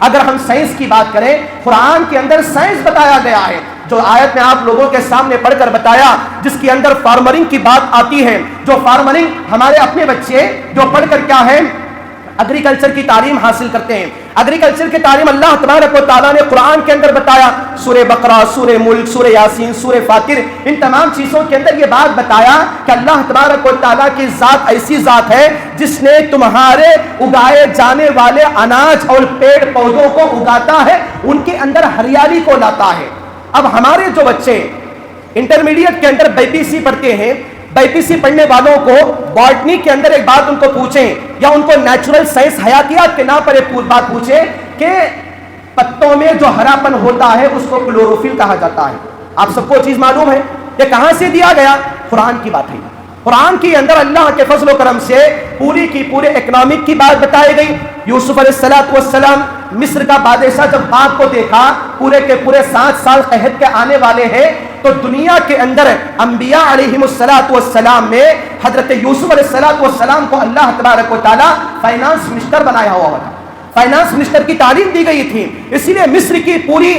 اگر ہم سائنس کی بات کریں، قرآن کے اندر سائنس بتایا گیا ہے، جو آیت میں آپ لوگوں کے سامنے پڑھ کر بتایا، جس کے اندر فارمرنگ کی بات آتی ہے، جو فارمرنگ ہمارے اپنے بچے جو پڑھ کر کیا ہے ایگریکلچر کی تعلیم حاصل کرتے ہیں، ایگریکلچر کی تعلیم اللہ تبارک و تعالیٰ نے قرآن کے اندر بتایا، سورہ بقرہ، سورہ ملک، سورہ یاسین، سورہ فاطر، ان تمام چیزوں کے اندر یہ بات بتایا کہ اللہ تبارک و تعالیٰ کی ذات ایسی ذات ہے جس نے تمہارے اگائے جانے والے اناج اور پیڑ پودوں کو اگاتا ہے، ان کے اندر ہریالی کو لاتا ہے۔ اب ہمارے جو بچے انٹرمیڈیٹ کے اندر بی پی سی پڑھتے ہیں، بی پی سی پڑھنے والوں کو باٹنی کے اندر ایک بات ان کو پوچھیں، یا ان کو نیچرل سائنس حیاتیات کے نام پر ایک بات پوچھیں کہ پتوں میں جو ہرا پن ہوتا ہے اس کو کلوروفل کہا جاتا ہے۔ آپ سب کو چیز معلوم ہے، یہ کہاں سے دیا گیا؟ قرآن کی بات ہے۔ قرآن کے اندر اللہ کے فضل و کرم سے پوری کی پورے اکنامک کی بات بتائی گئی۔ یوسف علیہ السلام مصر کا بادشاہ جب باغ کو دیکھا، پورے کے پورے 7 سال قحط کے آنے والے ہیں، تو دنیا کے اندر انبیاء علیہم السلام میں حضرت یوسف علیہ السلام کو اللہ تبارک و تعالیٰ فائنانس منسٹر بنایا ہوا تھا، فائنانس منسٹر کی تعلیم دی گئی تھی، اسی لیے مصر کی پوری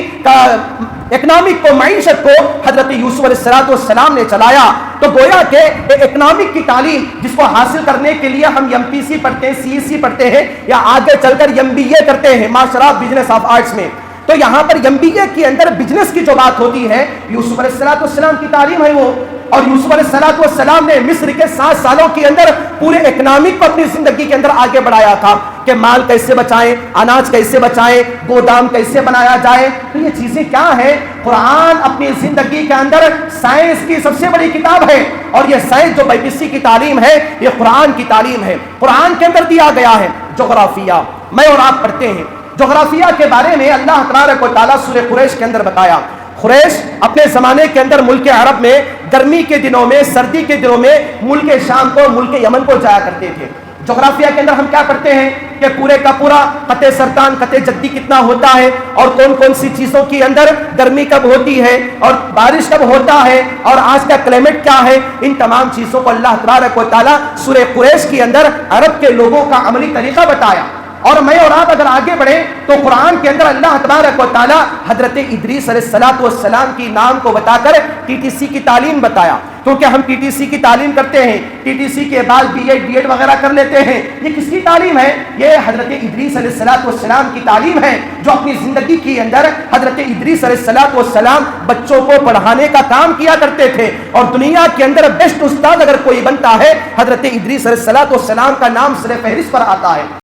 اکنامک کو، معیشت کو حضرت یوسف علیہ السلام نے چلایا۔ تو گویا کہ اکنامک کی تعلیم جس کو حاصل کرنے کے لیے ہم ایم پی سی پڑھتے ہیں، سی سی پڑھتے ہیں، یا آگے چل کر ایم بی اے کرتے ہیں master of business of arts میں، تو یہاں پر ایم بی اے کے اندر بزنس کی جو بات ہوتی ہے، یوسف علیہ السلام کی تعلیم ہے وہ۔ اور یوسف علیہ السلام نے مصر کے 7 سالوں کے اندر پورے اکنامک کو اپنی زندگی کے اندر آگے بڑھایا تھا کہ مال کیسے بچائیں، اناج کیسے بچائیں، گودام کیسے بنایا جائے۔ تو یہ چیزیں کیا ہیں؟ قرآن اپنی زندگی کے اندر سائنس کی سب سے بڑی کتاب ہے، اور یہ سائنس جو بی پی سی کی تعلیم ہے، یہ قرآن کی تعلیم ہے۔ قرآن کے اندر دیا گیا ہے جغرافیہ، میں اور آپ پڑھتے ہیں، جغرافیہ کے بارے میں اللہ تبارک و تعالیٰ سورہ قریش کے اندر بتایا۔ قریش اپنے زمانے کے اندر ملک عرب میں گرمی کے دنوں میں، سردی کے دنوں میں ملک شام کو، ملک یمن کو جایا کرتے تھے۔ جغرافیہ کے اندر ہم کیا پڑھتے ہیں کہ پورے کا پورا قطع سرطان، قطع جدی کتنا ہوتا ہے، اور کون کون سی چیزوں کے اندر گرمی کب ہوتی ہے اور بارش کب ہوتا ہے، اور آج کا کلائمیٹ کیا ہے، ان تمام چیزوں کو اللہ تبارک و تعالیٰ سورہ قریش کے اندر عرب کے لوگوں کا عملی طریقہ بتایا۔ اور میں اور آپ اگر آگے بڑھیں تو قرآن کے اندر اللہ تبارک و تعالیٰ حضرت ادریس علیہ السلام کی نام کو بتا کر ٹی ٹی سی کی تعلیم بتایا، کیونکہ ہم ٹی ٹی سی کی تعلیم کرتے ہیں، ٹی ٹی سی کے بعد بی ایڈ وغیرہ کر لیتے ہیں۔ یہ کس کی تعلیم ہے؟ یہ حضرت ادریس علیہ السلام کی تعلیم ہے، جو اپنی زندگی کے اندر حضرت ادریس علیہ السلام بچوں کو پڑھانے کا کام کیا کرتے تھے، اور دنیا کے اندر بیسٹ استاد اگر کوئی بنتا ہے، حضرت ادریس علیہ السلام کا نام سر فہرست پر آتا ہے۔